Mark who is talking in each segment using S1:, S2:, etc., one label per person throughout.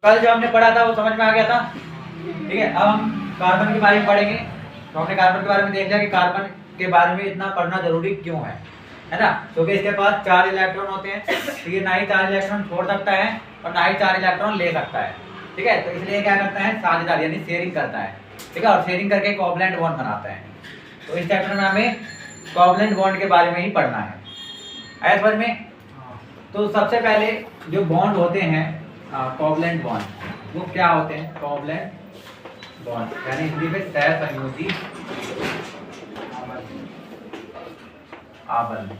S1: कल जो हमने पढ़ा था वो समझ में आ गया था। ठीक है, अब हम कार्बन के बारे में पढ़ेंगे। तो हमने कार्बन के बारे में देख लिया कि कार्बन के बारे में इतना पढ़ना जरूरी क्यों है ना। क्योंकि इसके पास 4 इलेक्ट्रॉन होते हैं, तो ये ना ही 4 इलेक्ट्रॉन छोड़ सकता है और ना ही 4 इलेक्ट्रॉन ले सकता है। ठीक है, तो इसलिए क्या करता है, साझेदारी यानी शेयरिंग करता है। ठीक है, और शेयरिंग करके कोवलेंट बॉन्ड बनाता है। तो इस चैप्टर में हमें कोवलेंट बॉन्ड के बारे में ही पढ़ना है। आया समझ में? तो सबसे पहले जो बॉन्ड होते हैं कोवलेंट बॉन्ड, वो क्या होते हैं? कोवलेंट बॉन्ड यानी हिंदी में सहसंयोजी आबंध।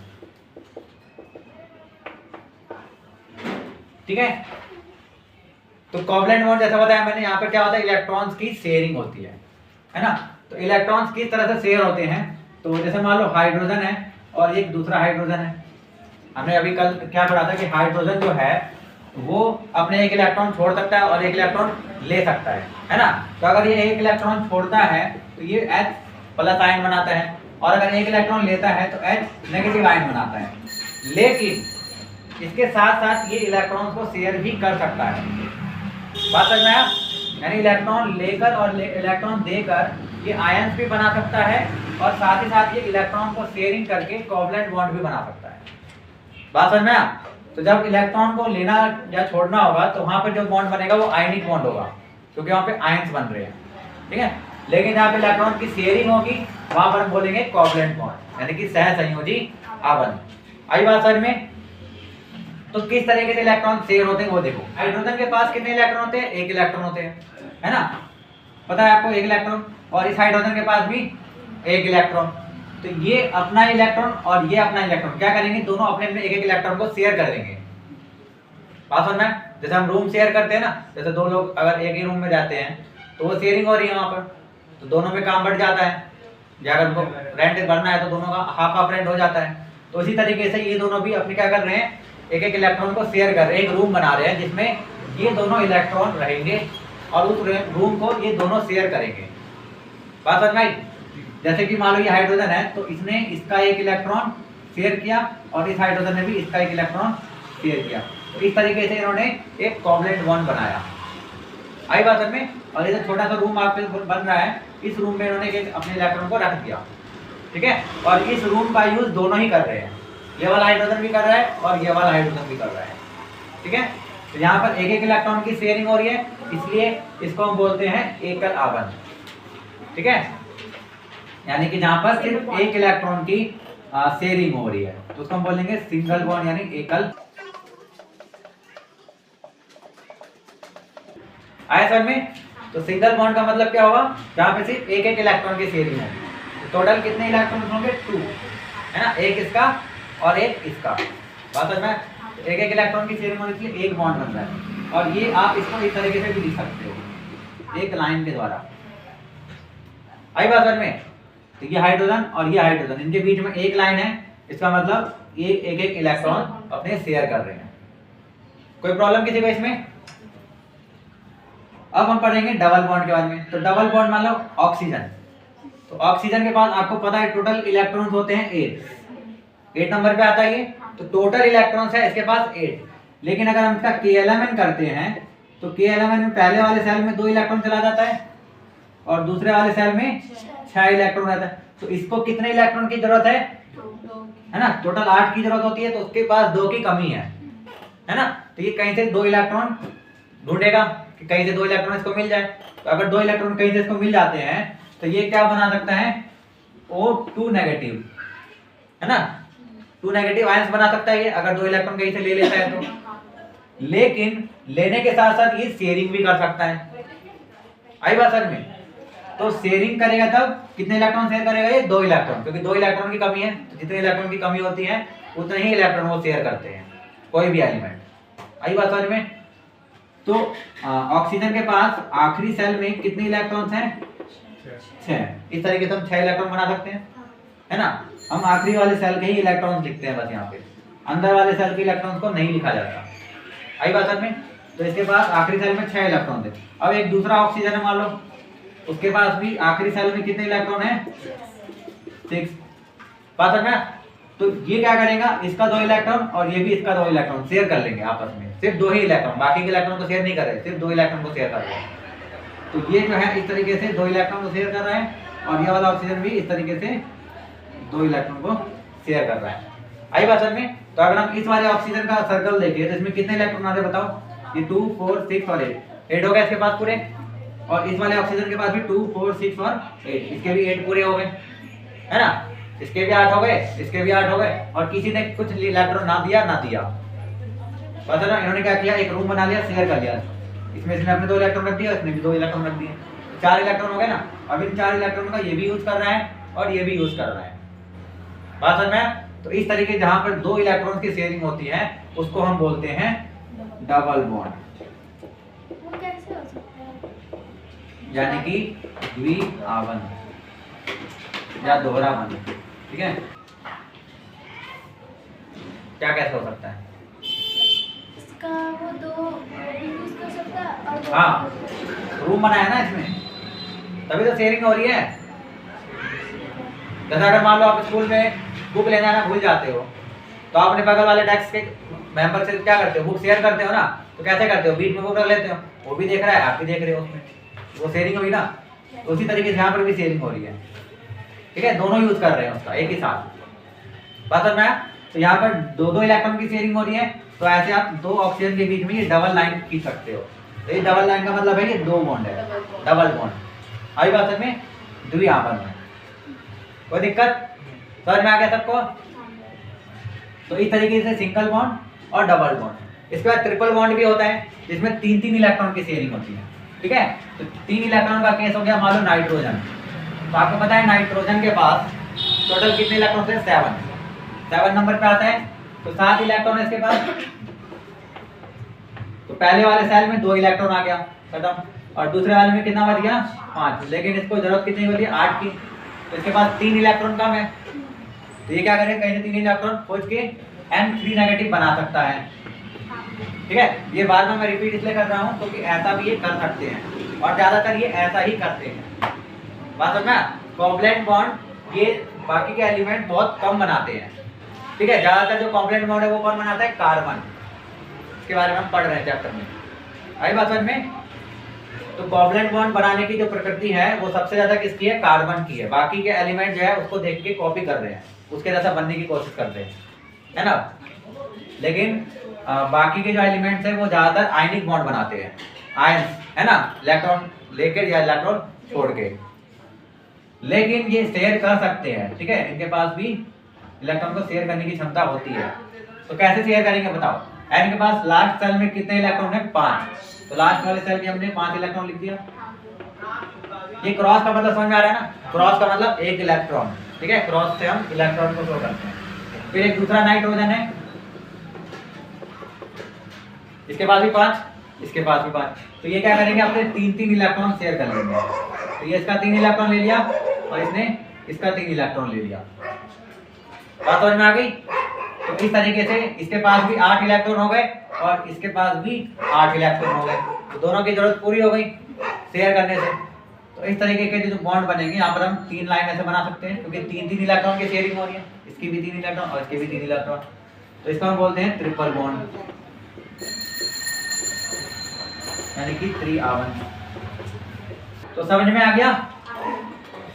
S1: ठीक है, तो कोवलेंट बॉन्ड जैसा बताया मैंने, यहाँ पर क्या होता है, इलेक्ट्रॉन्स की शेयरिंग होती है ना। तो इलेक्ट्रॉन्स किस तरह से शेयर होते हैं? तो जैसे मान लो हाइड्रोजन है और एक दूसरा हाइड्रोजन है। हमने अभी कल क्या पढ़ा था कि हाइड्रोजन जो है वो अपने एक इलेक्ट्रॉन छोड़ सकता है और एक इलेक्ट्रॉन ले सकता है ना। तो अगर ये एक इलेक्ट्रॉन छोड़ता है तो ये H प्लस आयन बनाता है, और अगर एक इलेक्ट्रॉन लेता है तो H नेगेटिव आयन बनाता है। लेकिन इसके साथ साथ ये इलेक्ट्रॉन को शेयर भी कर सकता है। बात समझ में आया? यानी इलेक्ट्रॉन लेकर और इलेक्ट्रॉन देकर ये आयंस भी बना सकता है, और साथ ही साथ ये इलेक्ट्रॉन को शेयरिंग करके कोवलेंट बॉन्ड भी बना सकता है। बात समझ में आया? तो जब इलेक्ट्रॉन को लेना या छोड़ना होगा तो वहां पर जो बॉन्ड बनेगा वो आयनिक बॉन्ड होगा, क्योंकि वहां पे आयंस बन रहे हैं। ठीक है, लेकिन जहाँ पे इलेक्ट्रॉन की शेयरिंग होगी वहां पर हम बोलेंगे कोवलेंट बॉन्ड, यानी कि सहसंयोजी आबंध। आई बात समझ में? तो किस तरीके से इलेक्ट्रॉन शेयर होते हैं वो देखो। हाइड्रोजन के पास कितने इलेक्ट्रॉन होते हैं? 1 इलेक्ट्रॉन होते हैं, है ना। पता है आपको 1 इलेक्ट्रॉन, और इस हाइड्रोजन के पास भी 1 इलेक्ट्रॉन। तो ये अपना इलेक्ट्रॉन और ये अपना इलेक्ट्रॉन क्या करेंगे, दोनों अपने अपने एक इलेक्ट्रॉन को शेयर कर देंगे। बात समझ में? जैसे हम रूम शेयर करते हैं ना, जैसे 2 लोग अगर एक ही रूम में जाते हैं तो वो शेयरिंग हो रही है वहां पर, तो दोनों में काम बढ़ जाता है। या अगर उनको रेंट भरना है तो दोनों का हाफ रेंट हो जाता है। तो इसी तरीके से ये दोनों भी अपने क्या कर रहे हैं, एक एक इलेक्ट्रॉन को शेयर कर रहे हैं, एक रूम बना रहे हैं जिसमें ये दोनों इलेक्ट्रॉन रहेंगे और उस रूम को ये दोनों शेयर करेंगे। बात समझ में आई? जैसे कि मान लो ये हाइड्रोजन है तो इसने इसका 1 इलेक्ट्रॉन शेयर किया और इस हाइड्रोजन ने भी इसका 1 इलेक्ट्रॉन शेयर किया। तो इस तरीके से इन्होंने एक कोवलेंट बॉन्ड बनाया। आई बात समझ में? और ये छोटा सा रूम आपके बन रहा है, इस रूम में इन्होंने एक अपने इलेक्ट्रॉन को रख दिया। ठीक है, और इस रूम का यूज दोनों ही कर रहे हैं, ये वाला हाइड्रोजन भी कर रहा है और ये वाला हाइड्रोजन भी कर रहा है। ठीक है, तो यहाँ पर एक एक इलेक्ट्रॉन की शेयरिंग हो रही है, इसलिए इसको हम बोलते हैं एकल आबंध। ठीक है, यानी कि जहां पर सिर्फ 1 इलेक्ट्रॉन की शेयरिंग हो रही है तो उसको हम बोलेंगे सिंगल बॉन्ड यानी एकल। आया समझ में? तो सिंगल बॉन्ड का मतलब क्या होगा, जहां पे सिर्फ एक एक इलेक्ट्रॉन की शेयरिंग होगी। तो टोटल कितने इलेक्ट्रॉन होंगे? 2, है ना, एक इसका और एक इसका। बात समझ में? तो एक एक इलेक्ट्रॉन की शेयरिंग होने के लिए एक बॉन्ड बन रहा है, और ये आप इसको इस तरीके से भी लिख सकते हो, एक लाइन के द्वारा। आई बात समझ में? तो ये हाइड्रोजन और ये हाइड्रोजन, इनके बीच में एक लाइन है, इसका मतलब ये एक एक इलेक्ट्रॉन अपने शेयर कर रहे हैं। कोई प्रॉब्लम किसी को इसमें? अब हम पढ़ेंगे डबल बॉन्ड के बारे में। तो डबल बॉन्ड मान लो ऑक्सीजन, तो ऑक्सीजन के पास आपको पता है टोटल इलेक्ट्रॉन्स होते हैं 8 नंबर पे आता है ये। तो टोटल इलेक्ट्रॉन्स है इसके पास 8, लेकिन अगर हम इसका KLMN करते हैं तो KLMN में पहले वाले सेल में 2 इलेक्ट्रॉन चला जाता है और दूसरे वाले सेल में 6 इलेक्ट्रॉन रहता है। तो इसको कितने इलेक्ट्रॉन की जरूरत है ना, टोटल 8 की जरूरत होती है, तो उसके पास 2 की कमी है ना। तो ये कहीं से 2 इलेक्ट्रॉन ढूंढेगा कि कहीं से 2 इलेक्ट्रॉन इसको मिल जाए। तो अगर 2 इलेक्ट्रॉन कहीं से इसको मिल जाते हैं तो ये क्या बना सकता है, O2 नेगेटिव, है ना, 2 नेगेटिव आयंस बना सकता है ये, अगर 2 इलेक्ट्रॉन कहीं से ले लेता है तो। लेकिन लेने के साथ साथ ये शेयरिंग भी कर सकता है। आई बात समझ में? तो शेयरिंग करेगा तब कितने इलेक्ट्रॉन शेयर करेगा ये? 2 इलेक्ट्रॉन, क्योंकि 2 इलेक्ट्रॉन की कमी है, तो जितने इलेक्ट्रॉन की कमी होती है उतने ही इलेक्ट्रॉन वो शेयर करते हैं कोई भी एलिमेंट। आई बात समझ में? तो ऑक्सीजन के पास आखिरी सेल में कितने इलेक्ट्रॉन्स हैं? 6। इस तरीके से हम 6 इलेक्ट्रॉन बना सकते हैं, है ना। हम आखिरी वाले सेल के ही इलेक्ट्रॉन्स लिखते हैं बस, यहाँ पे अंदर वाले सेल के इलेक्ट्रॉन्स को नहीं लिखा जाता। आई बात समझ में? तो इसके पास आखिरी सेल में 6 इलेक्ट्रॉन थे। अब एक दूसरा ऑक्सीजन है मान लो, उसके पास भी आखिरी सेल में कितने इलेक्ट्रॉन है? 6। बात समझ में? तो ये क्या करेगा, इसका 2 इलेक्ट्रॉन और ये भी इसका 2 इलेक्ट्रॉन शेयर कर लेंगे आपस में। सिर्फ 2 ही इलेक्ट्रॉन, बाकी के इलेक्ट्रॉन को शेयर नहीं कर रहे, सिर्फ 2 इलेक्ट्रॉन को शेयर कर रहे हैं। तो ये जो है इस तरीके से 2 इलेक्ट्रॉन को शेयर कर रहा है, और ये वाला ऑक्सीजन भी इस तरीके से 2 इलेक्ट्रॉन को शेयर कर रहा है। आई बात समझ में? तो अगर हम इस वाले ऑक्सीजन का सर्कल देखें तो इसमें कितने इलेक्ट्रॉन आते हैं बताओ? ये 2 4 6 और 8 हो गए इसके पास पूरे, और इस वाले ऑक्सीजन के पास भी 2 4 6 और 8, इसके भी 8 पूरे हो गए, है ना? इसके भी 8 हो गए, इसके भी 8 हो गए, और किसी ने कुछ इलेक्ट्रॉन ना दिया पता ना, इन्होंने क्या किया, एक रूम बना लिया, शेयर कर लिया, इसमें इसने अपने 2 इलेक्ट्रॉन रख दिया, इसने भी 2 इलेक्ट्रॉन रख दिए, 4 इलेक्ट्रॉन हो गए ना। अब इन 4 इलेक्ट्रॉन का ये भी यूज कर रहा है और ये भी यूज कर रहा है, बात समझ में? तो इस तरीके जहां पर 2 इलेक्ट्रॉन की शेयरिंग होती है उसको हम बोलते हैं डबल बॉन्ड, यानी कि द्विआवन या दोहरा बंध। ठीक है, क्या कैसे हो सकता है?
S2: इसका वो 2 यूज कर सकता है और
S1: हाँ, रूम बनाया है ना इसमें, तभी तो शेयरिंग हो रही है। जैसे अगर मान लो आप स्कूल में बुक लेना ना भूल जाते हो, तो आप अपने बगल वाले डेस्क के मेंबर से क्या करते हो, बुक शेयर करते हो ना, तो कैसे करते हो, बीच में बुक रख लेते हो, वो भी देख रहा है आप भी देख रहे हो, उसमें वो शेयरिंग हुई ना। तो उसी तरीके से यहाँ पर भी शेयरिंग हो रही है। ठीक है, दोनों यूज कर रहे हैं उसका एक ही साथ, बात समझ में? तो यहाँ पर 2 इलेक्ट्रॉन की शेयरिंग हो रही है, तो ऐसे आप 2 ऑक्सीजन के बीच में ये डबल लाइन खींच सकते हो। तो ये डबल लाइन का मतलब है ये 2 बॉन्ड है, डबल बॉन्ड। आई बात में द्विआवन में कोई दिक्कत समझ में आ गया सबको? तो इस तरीके से सिंगल बॉन्ड और डबल बॉन्ड। इसके बाद ट्रिपल बॉन्ड भी होता है जिसमें 3 इलेक्ट्रॉन की शेयरिंग होती है। ठीक है, तो 3 इलेक्ट्रॉन का केस हो गया मान लो नाइट्रोजन। तो आपको पता है नाइट्रोजन के पास टोटल कितने इलेक्ट्रॉन थे? 7 नंबर पे आता है, तो 7 इलेक्ट्रॉन है इसके पास। तो पहले वाले सेल में 2 इलेक्ट्रॉन आ गया, खत्म, और दूसरे वाले में कितना बच गया? 5, लेकिन इसको जरूरत कितनी होती है? 8 की, तो इसके पास 3 इलेक्ट्रॉन कम है, तो ये क्या करेगा, कहीं से 3 इलेक्ट्रॉन खोज के N3 नेगेटिव बना सकता है। ठीक है, ये बार बार मैं रिपीट इसलिए कर रहा हूँ क्योंकि ऐसा भी ये कर सकते हैं, और ज्यादातर ये ऐसा ही करते हैं, बात समझ में? कोवैलेंट बॉन्ड ये बाकी के एलिमेंट बहुत कम बनाते हैं। ठीक है, ज्यादातर जो कोवैलेंट बॉन्ड है वो कौन बनाता है? कार्बन। इसके बारे में हम पढ़ रहे हैं चैप्टर में, आई बात समझ में? तो कोवैलेंट बॉन्ड बनाने की जो प्रकृति है वो सबसे ज्यादा किसकी है? कार्बन की है। बाकी के एलिमेंट जो है उसको देख के कॉपी कर रहे हैं, उसके जैसा बनने की कोशिश कर रहे हैं, है ना? लेकिन बाकी के जो एलिमेंट्स हैं वो ज्यादातर आयनिक बॉन्ड बनाते हैं, आयंस, है ना, इलेक्ट्रॉन लेकर या इलेक्ट्रॉन छोड़ के। लेकिन ये शेयर कर सकते हैं, ठीक है, इनके पास भी इलेक्ट्रॉन को शेयर करने की क्षमता होती है। तो कैसे शेयर करेंगे बताओ? इनके पास लास्ट सेल में कितने इलेक्ट्रॉन है? 5, तो लास्ट वाले सेल में हमने 5 इलेक्ट्रॉन लिख दिया। ये क्रॉस का मतलब समझ में आ रहा है ना? क्रॉस का मतलब 1 इलेक्ट्रॉन। ठीक है, क्रॉस से हम इलेक्ट्रॉन को शो करते हैं। फिर एक दूसरा नाइट्रोजन है, इसके पास भी 5, इसके पास भी 5, तो ये क्या करेंगे, अपने 3 इलेक्ट्रॉन शेयर कर लेंगे। तो ये इसका 3 इलेक्ट्रॉन ले लिया और इसने इसका 3 इलेक्ट्रॉन ले लिया, बात समझ में आ गई? तो इस तरीके से इसके पास भी 8 इलेक्ट्रॉन हो गए और इसके पास भी 8 इलेक्ट्रॉन हो गए, तो दोनों की जरूरत पूरी हो गई शेयर करने से। तो इस तरीके के जो बॉन्ड बनेंगे यहाँ पर हम 3 लाइन ऐसे बना सकते हैं, क्योंकि 3 इलेक्ट्रॉन की शेयरिंग हो रही है, इसकी भी 3 इलेक्ट्रॉन और इसके भी 3 इलेक्ट्रॉन, तो इसको हम बोलते हैं ट्रिपल बॉन्ड, यानी कि त्रिआवन। तो समझ में आ गया?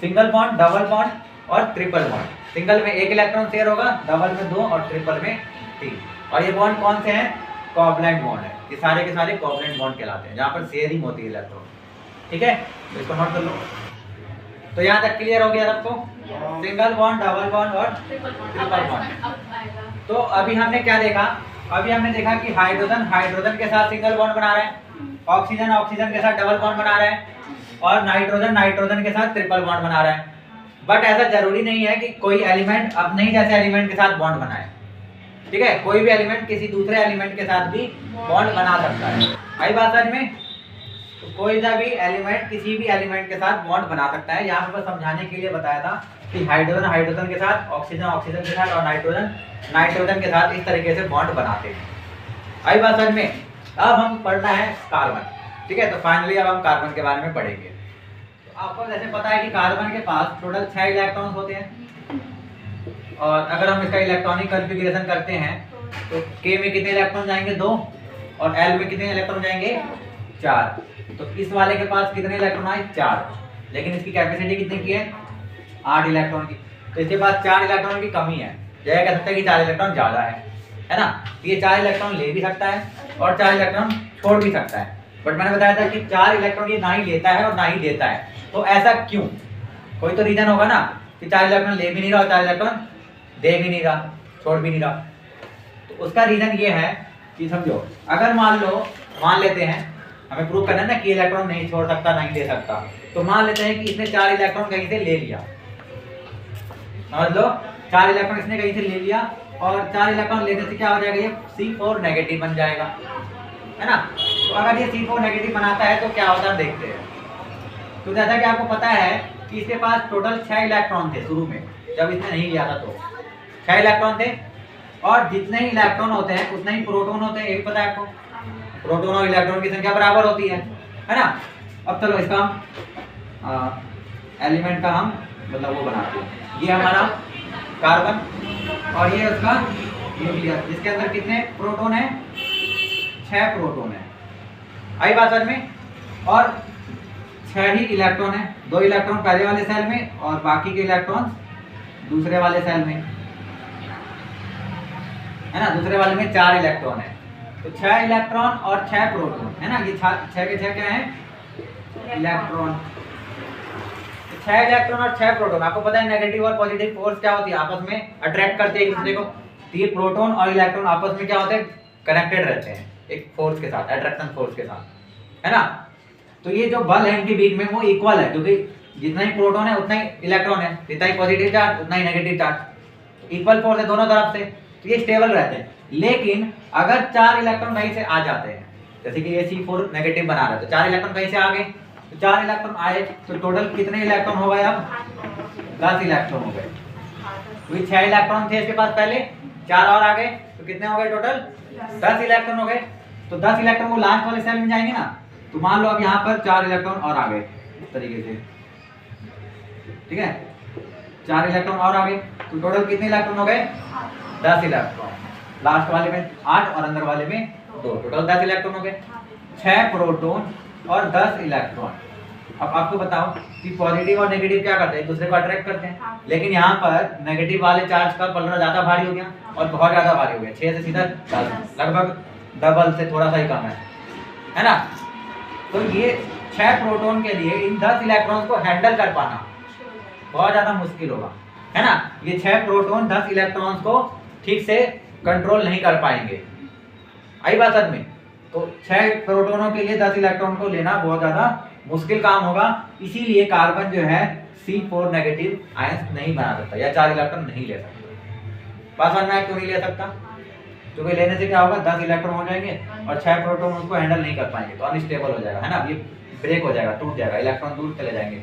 S1: सिंगल बॉन्ड, डबल बॉन्ड और ट्रिपल बॉन्ड। सिंगल में 1 इलेक्ट्रॉन शेयर होगा, डबल में 2 और ट्रिपल में 3। और ये बॉन्ड कौन से हैं? कोवैलेंट बॉन्ड है, ये सारे के सारे कोवैलेंट बॉन्ड कहलाते हैं, जहाँ पर शेयरिंग होती है इलेक्ट्रॉन। ठीक है, तो इसको नोट कर लो। तो यहाँ तक क्लियर हो गया सबको? सिंगल बॉन्ड, डबल बॉन्ड और ट्रिपल बॉन्ड। तो अभी हमने क्या देखा? अभी हमने देखा कि हाइड्रोजन हाइड्रोजन के साथ सिंगल बॉन्ड बना रहे हैं, ऑक्सीजन ऑक्सीजन के साथ डबल बॉन्ड बना रहे हैं, और नाइट्रोजन नाइट्रोजन के साथ ट्रिपल बॉन्ड बना रहे हैं। बट ऐसा जरूरी नहीं है कि कोई एलिमेंट अपने ही जैसे एलिमेंट के साथ बॉन्ड बनाए। ठीक है, कोई भी एलिमेंट किसी दूसरे एलिमेंट के साथ भी बॉन्ड बना सकता है। आई बात समझ में? तो कोई सा भी एलिमेंट किसी भी एलिमेंट के साथ बॉन्ड बना सकता है। यहाँ पर समझाने के लिए बताया था कि हाइड्रोजन हाइड्रोजन के साथ, ऑक्सीजन ऑक्सीजन के साथ और नाइट्रोजन नाइट्रोजन के साथ इस तरीके से बॉन्ड बनाते हैं। आई बात समझ में? अब हम पढ़ना है कार्बन। ठीक है, तो फाइनली अब हम कार्बन के बारे में पढ़ेंगे। तो आपको जैसे पता है कि कार्बन के पास टोटल 6 इलेक्ट्रॉन्स होते हैं, और अगर हम इसका इलेक्ट्रॉनिक कॉन्फ़िगरेशन करते हैं तो K में कितने इलेक्ट्रॉन जाएंगे? 2, और L में कितने इलेक्ट्रॉन जाएंगे 4। तो इस वाले के पास कितने इलेक्ट्रॉन आए 4, लेकिन इसकी कैपेसिटी कितने की है 8 इलेक्ट्रॉन की। तो इसके पास 4 इलेक्ट्रॉन की कमी है, यह कह सकता है कि 4 इलेक्ट्रॉन ज़्यादा है ना। तो ये 4 इलेक्ट्रॉन ले भी सकता है और 4 इलेक्ट्रॉन छोड़ भी सकता है। बट मैंने बताया था कि 4 इलेक्ट्रॉन ये ना ही लेता है और ना ही देता है। तो ऐसा क्यों, कोई तो रीजन होगा ना कि 4 इलेक्ट्रॉन ले भी नहीं रहा और 4 इलेक्ट्रॉन दे भी नहीं रहा, छोड़ भी नहीं रहा। तो उसका रीजन ये है कि समझो, अगर मान लेते हैं हमें प्रूव करना है ना कि इलेक्ट्रॉन नहीं छोड़ सकता नहीं दे सकता, तो मान लेते हैं कि इसने 4 इलेक्ट्रॉन कहीं से ले लिया, समझ लो 4 इलेक्ट्रॉन इसने कहीं से ले लिया और 4 इलेक्ट्रॉन लेने से क्या हो जाएगा, ये C4 नेगेटिव बन जाएगा, है ना। तो अगर ये C4 नेगेटिव बनाता है तो क्या होता है देखते हैं। तो जैसा कि आपको पता है कि इसके पास टोटल 6 इलेक्ट्रॉन थे शुरू में, जब इसने नहीं लिया था तो 6 इलेक्ट्रॉन थे, और जितने ही इलेक्ट्रॉन होते हैं उतने ही प्रोटॉन होते हैं, ये भी पता है आपको। प्रोटॉन और इलेक्ट्रॉन की संख्या बराबर होती है ना। अब चलो इसका हम एलिमेंट का हम मतलब वो बनाते हैं। ये हमारा कार्बन और ये उसका न्यूक्लियस, जिसके अंदर कितने प्रोटॉन है 6 प्रोटॉन है, आई बात समझ में। और 6 ही इलेक्ट्रॉन है, 2 इलेक्ट्रॉन पहले वाले सेल में और बाकी के इलेक्ट्रॉन दूसरे वाले सेल में, है ना। दूसरे वाले में 4 इलेक्ट्रॉन है, तो 6 इलेक्ट्रॉन और 6 प्रोटॉन, है ना। ये 6 के 6 क्या है इलेक्ट्रॉन, 6 इलेक्ट्रॉन और 6 प्रोटॉन। आपको पता है नेगेटिव और पॉजिटिव फोर्स क्या होती है, आपस में अट्रैक्ट करते हैं एक दूसरे को। तो ये प्रोटॉन और इलेक्ट्रॉन आपस में क्या होते हैं, कनेक्टेड रहते हैं एक फोर्स के साथ, अट्रैक्शन फोर्स के साथ, है ना। तो ये जो बल है इनके बीच में वो इक्वल है, क्योंकि जितना ही प्रोटॉन है उतना ही इलेक्ट्रॉन है, जितना ही पॉजिटिव चार्ज उतना ही नेगेटिव चार्ज, इक्वल फोर्स है दोनों तरफ से, तो ये स्टेबल रहते हैं। लेकिन अगर 4 इलेक्ट्रॉन कहीं से आ जाते हैं, जैसे कि ये C4 नेगेटिव बना रहा है, तो 4 इलेक्ट्रॉन कहीं से आ गए, तो 4 इलेक्ट्रॉन आए तो टोटल कितने इलेक्ट्रॉन हो गए, अब 10 इलेक्ट्रॉन हो गए। तो 6 इलेक्ट्रॉन थे इसके पास पहले, 4 और आ गए, तो कितने हो गए टोटल 10 इलेक्ट्रॉन हो गए। तो 10 इलेक्ट्रॉन वो लास्ट वाले सेल में जाएंगे ना, तो मान लो अब यहाँ पर 4 इलेक्ट्रॉन और आ गए इस तरीके से, ठीक है 4 इलेक्ट्रॉन और आ गए, तो टोटल कितने इलेक्ट्रॉन हो गए 10 इलेक्ट्रॉन, लास्ट वाले में 8 और अंदर वाले में 2, टोटल 10 इलेक्ट्रॉन हो गए। 6 प्रोटॉन और 10 इलेक्ट्रॉन। अब आपको बताओ कि पॉजिटिव और नेगेटिव क्या करते हैं, एक दूसरे को अट्रैक्ट करते हैं, लेकिन यहाँ पर नेगेटिव वाले चार्ज का पलड़ा ज़्यादा भारी हो गया और बहुत ज़्यादा भारी हो गया, 6 से सीधा 10, लगभग डबल से थोड़ा सा ही कम है ना। तो ये 6 प्रोटॉन के लिए इन 10 इलेक्ट्रॉन को हैंडल कर पाना बहुत ज़्यादा मुश्किल होगा, है ना। ये 6 प्रोटॉन 10 इलेक्ट्रॉन्स को ठीक से कंट्रोल नहीं कर पाएंगे, आई बात समझ में। तो 6 प्रोटॉनों के लिए 10 इलेक्ट्रॉन को लेना बहुत ज़्यादा मुश्किल काम होगा, इसीलिए कार्बन जो है C4 नेगेटिव आयंस नहीं बना सकता या 4 इलेक्ट्रॉन नहीं ले सकता। बात समझ में क्यों नहीं ले सकता, क्योंकि लेने से क्या होगा 10 इलेक्ट्रॉन हो जाएंगे और 6 प्रोटॉन उसको हैंडल नहीं कर पाएंगे, तो अनस्टेबल हो जाएगा, है ना। ये ब्रेक हो जाएगा, टूट जाएगा, इलेक्ट्रॉन दूर चले जाएंगे,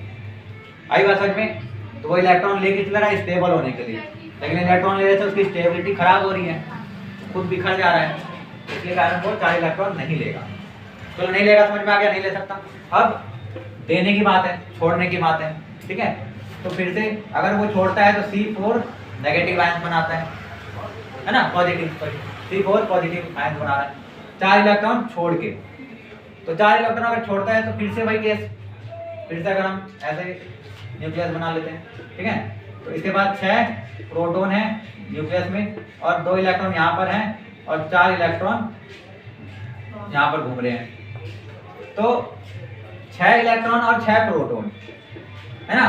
S1: आई बात समझ में। तो वो इलेक्ट्रॉन लेके चल रहा है स्टेबल होने के लिए, लेकिन इलेक्ट्रॉन ले रहे थे उसकी स्टेबिलिटी खराब हो रही है, खुद बिखर जा रहा है, इसलिए कारण वो 4 इलेक्ट्रॉन नहीं लेगा। तो नहीं लेगा, समझ में आ गया, नहीं ले सकता। अब देने की बात है, छोड़ने की बात है, ठीक है। तो फिर से अगर वो छोड़ता है तो C4 नेगेटिव आयन बनाता है ना, पॉजिटिव C4 पॉजिटिव आयन बना रहा है 4 इलेक्ट्रॉन छोड़ के। तो 4 इलेक्ट्रॉन अगर छोड़ता है तो फिर से वही केस, फिर से अगर हम ऐसे न्यूक्लियस बना लेते हैं, ठीक है। तो इसके बाद 6 प्रोटॉन है न्यूक्लियस में और 2 इलेक्ट्रॉन यहाँ पर हैं और 4 इलेक्ट्रॉन यहाँ पर घूम रहे हैं। तो 6 इलेक्ट्रॉन और 6 प्रोटॉन, है ना।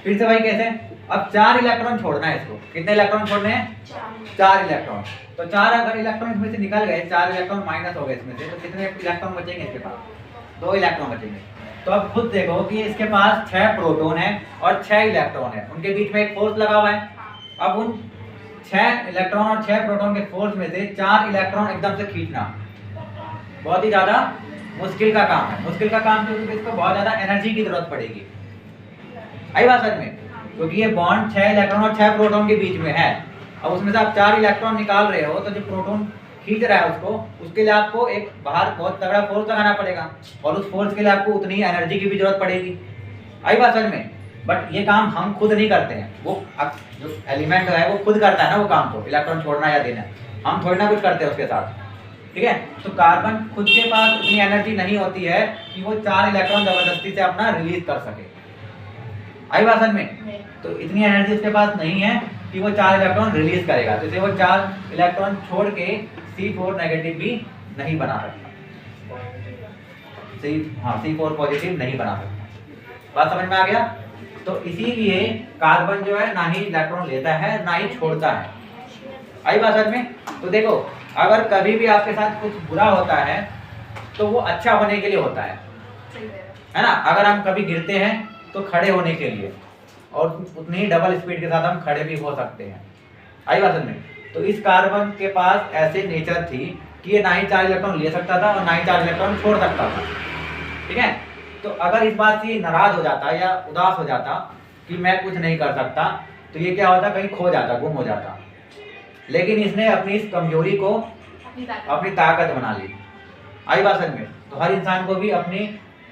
S1: फिर से वही कैसे, अब 4 इलेक्ट्रॉन छोड़ना है इसको, कितने इलेक्ट्रॉन छोड़ने हैं 4 इलेक्ट्रॉन। तो 4 अगर इलेक्ट्रॉन इसमें से निकल गए, 4 इलेक्ट्रॉन माइनस हो गए इसमें से, तो कितने इलेक्ट्रॉन बचेंगे इसके पास 2 इलेक्ट्रॉन बचेंगे। तो अब खुद देखो कि इसके पास 6 प्रोटॉन है और 6 इलेक्ट्रॉन है, उनके बीच में एक फोर्स लगा हुआ है। अब उन 6 इलेक्ट्रॉन और 6 प्रोटॉन के फोर्स में से 4 इलेक्ट्रॉन एकदम से खींचना बहुत ही ज़्यादा मुश्किल का काम है। मुश्किल का काम क्योंकि इसको बहुत ज़्यादा एनर्जी की जरूरत पड़ेगी, आई बात समझ में, क्योंकि ये बॉन्ड 6 इलेक्ट्रॉन और 6 प्रोटॉन के बीच में है। अब उसमें से आप 4 इलेक्ट्रॉन निकाल रहे हो, तो जो प्रोटॉन खींच रहा है उसको, उसके लिए आपको एक बाहर बहुत तगड़ा फोर्स लगाना पड़ेगा और उस फोर्स के लिए आपको उतनी ही एनर्जी की भी जरूरत पड़ेगी, आई बात समझ में। बट ये काम हम खुद नहीं करते हैं, वो जो एलिमेंट है वो खुद करता है ना वो काम को, इलेक्ट्रॉन छोड़ना या देना, हम थोड़ी ना कुछ करते हैं उसके साथ, ठीक है। तो कार्बन खुद के पास उतनी एनर्जी नहीं होती है कि वो 4 इलेक्ट्रॉन जबरदस्ती से अपना रिलीज कर सके। आई बात समझ में? तो इतनी एनर्जी उसके पास नहीं है कि वो 4 इलेक्ट्रॉन रिलीज करेगा, तो इसे वो 4 इलेक्ट्रॉन छोड़ के C4 नेगेटिव भी नहीं बना सकता। C4 पॉजिटिव नहीं बना सकता। बात समझ में आ गया? तो इसीलिए कार्बन जो है ना ही इलेक्ट्रॉन लेता है ना ही छोड़ता है। आई बात समझ में? तो देखो, अगर कभी भी आपके साथ कुछ बुरा होता है तो वो अच्छा होने के लिए होता है ना। अगर हम कभी गिरते हैं तो खड़े होने के लिए, और उतनी ही डबल स्पीड के साथ हम खड़े भी हो सकते हैं। आई बात समझ में? तो इस कार्बन के पास ऐसे नेचर थी कि ये ना ही 4 इलेक्ट्रॉन ले सकता था और ना ही 4 इलेक्ट्रॉन छोड़ सकता था। ठीक है। तो अगर इस बात से नाराज हो जाता या उदास हो जाता कि मैं कुछ नहीं कर सकता, तो ये क्या होता, कहीं खो जाता, गुम हो जाता। लेकिन इसने अपनी इस कमजोरी को अपनी ताकत बना ली। आई बात समझ में? तो हर इंसान को भी अपनी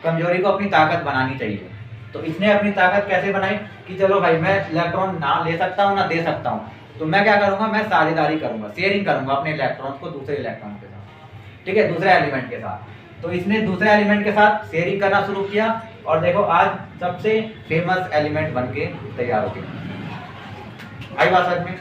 S1: कमजोरी को अपनी ताकत बनानी चाहिए। तो इसने अपनी ताकत कैसे बनाई कि चलो भाई, मैं इलेक्ट्रॉन ना ले सकता हूँ ना दे सकता हूँ, तो मैं क्या करूँगा, मैं साझेदारी करूँगा, शेयरिंग करूँगा अपने इलेक्ट्रॉन को दूसरे इलेक्ट्रॉन के साथ। ठीक है, दूसरे एलिमेंट के साथ। तो इसने दूसरे एलिमेंट के साथ शेयरिंग करना शुरू किया, और देखो आज सबसे फेमस एलिमेंट बन के तैयार हो गया। आई बात समझ में?